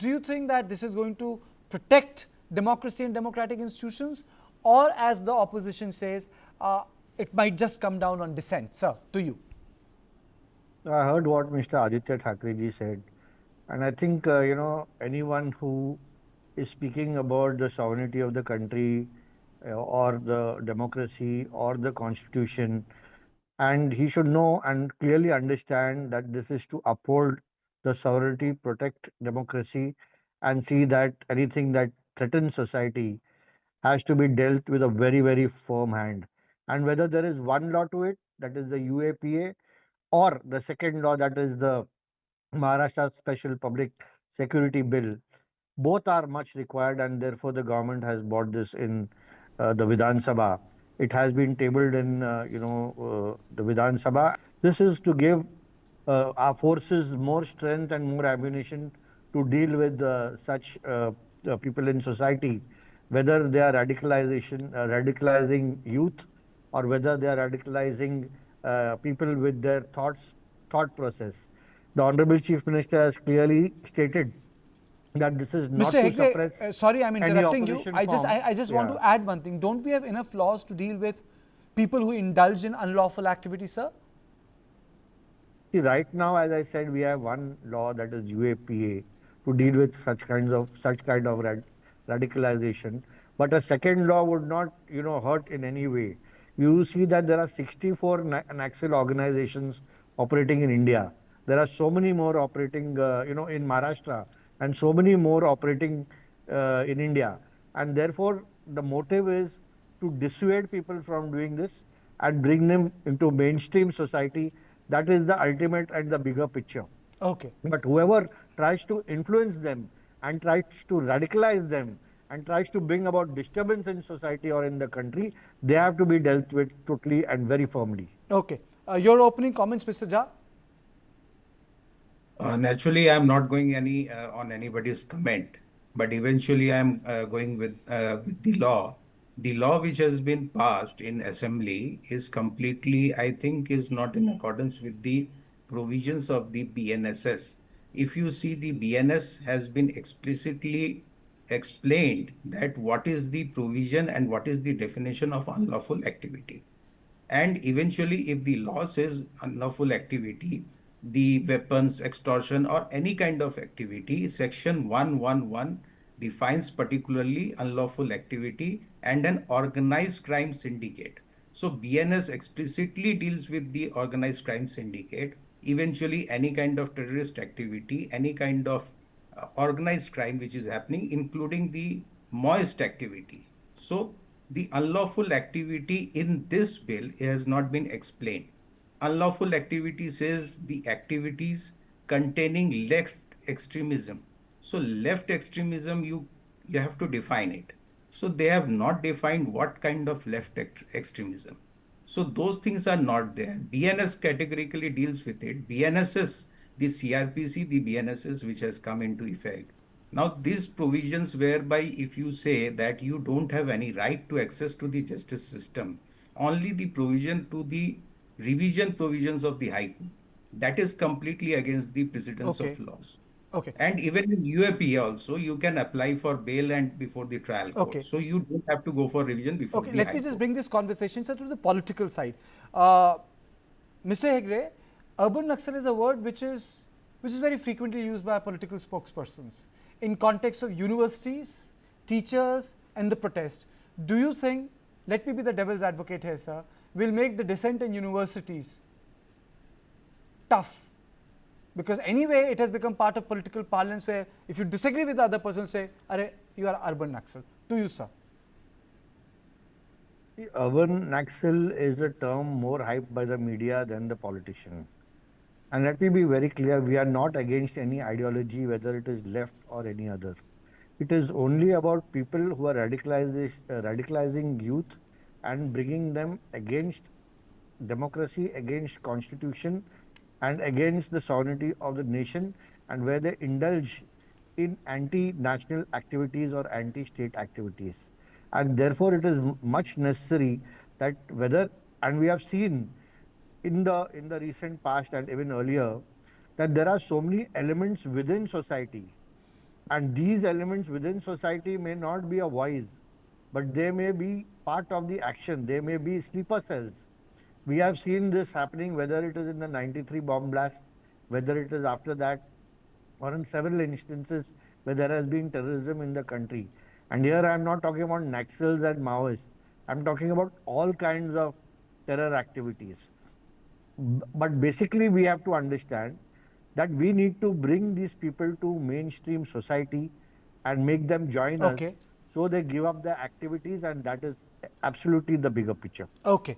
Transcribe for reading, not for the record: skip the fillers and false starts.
Do you think that this is going to protect democracy and democratic institutions, or as the opposition says, it might just come down on dissent? Sir, to you. I heard what Mr. Aditya Thackeray ji said, and I think anyone who is speaking about the sovereignty of the country or the democracy or the constitution, and he should know and clearly understand that this is to uphold the sovereignty, protect democracy, and see that anything that threatens society has to be dealt with a very, very firm hand. And whether there is one law to it, that is the UAPA, or the second law, that is the Maharashtra Special Public Security Bill, both are much required, and therefore the government has brought this in the Vidhan Sabha. It has been tabled in the Vidhan Sabha. This is to give our forces more strength and more ammunition to deal with such people in society, whether they are radicalizing youth, or whether they are radicalizing people with their thought process. The Honorable Chief Minister has clearly stated that this is Mr. not to Hegde, suppress sorry, I'm any interrupting you. opposition I form. just want Yeah. to add one thing. Don't we have enough laws to deal with people who indulge in unlawful activity, sir? See, right now, as I said, we have one law, that is UAPA, to deal with such kind of radicalization. But a second law would not, hurt in any way. You see that there are 64 Naxal organizations operating in India. There are so many more operating, in Maharashtra, and so many more operating in India. And therefore, the motive is to dissuade people from doing this and bring them into mainstream society. That is the ultimate and the bigger picture. Okay. But whoever tries to influence them and tries to radicalize them and tries to bring about disturbance in society or in the country, they have to be dealt with totally and very firmly. Okay. Your opening comments, Mr. Jha? Naturally, I'm not going any on anybody's comment, but eventually I'm going with the law. The law which has been passed in assembly is completely, I think, is not in accordance with the provisions of the BNSS. If you see, the BNS has been explicitly explained that what is the provision and what is the definition of unlawful activity. And eventually, if the law says unlawful activity, the weapons, extortion, or any kind of activity, Section 111 defines particularly unlawful activity and an organized crime syndicate. So, BNS explicitly deals with the organized crime syndicate. Eventually, any kind of terrorist activity, any kind of organized crime which is happening, including the moist activity. So, the unlawful activity in this bill has not been explained. Unlawful activity says the activities containing left extremism. So, left extremism, you have to define it. So, they have not defined what kind of left extremism. So those things are not there. BNS categorically deals with it. BNSS, the CRPC, the BNSS which has come into effect. Now these provisions whereby if you say that you don't have any right to access to the justice system, only the provision to the revision provisions of the High Court, that is completely against the precedence of Okay. laws. Okay. And even in UAP also, you can apply for bail and before the trial court. Okay. So you don't have to go for revision before Okay. the Let High me just Court. bring this conversation, sir, to the political side. Uh, Mr. Hegde, urban Naxal is a word which is very frequently used by political spokespersons in context of universities, teachers, and the protest. Do you think, let me be the devil's advocate here, sir, will make the dissent in universities tough? Because anyway, it has become part of political parlance where if you disagree with the other person, say, Are, you are urban Naxal. To you, sir. The urban Naxal is a term more hyped by the media than the politician. And let me be very clear, we are not against any ideology, whether it is left or any other. It is only about people who are radicalizing youth and bringing them against democracy, against constitution, and against the sovereignty of the nation, and where they indulge in anti-national activities or anti-state activities. And therefore, it is much necessary that whether, and we have seen in the recent past and even earlier, that there are so many elements within society And these elements within society may not be a voice, but they may be part of the action. They may be sleeper cells. We have seen this happening, whether it is in the 93 bomb blasts, whether it is after that, or in several instances where there has been terrorism in the country. And here I am not talking about Naxals and Maoists. I'm talking about all kinds of terror activities. But basically, we have to understand that we need to bring these people to mainstream society and make them join us Okay. so they give up their activities, and that is absolutely the bigger picture. Okay.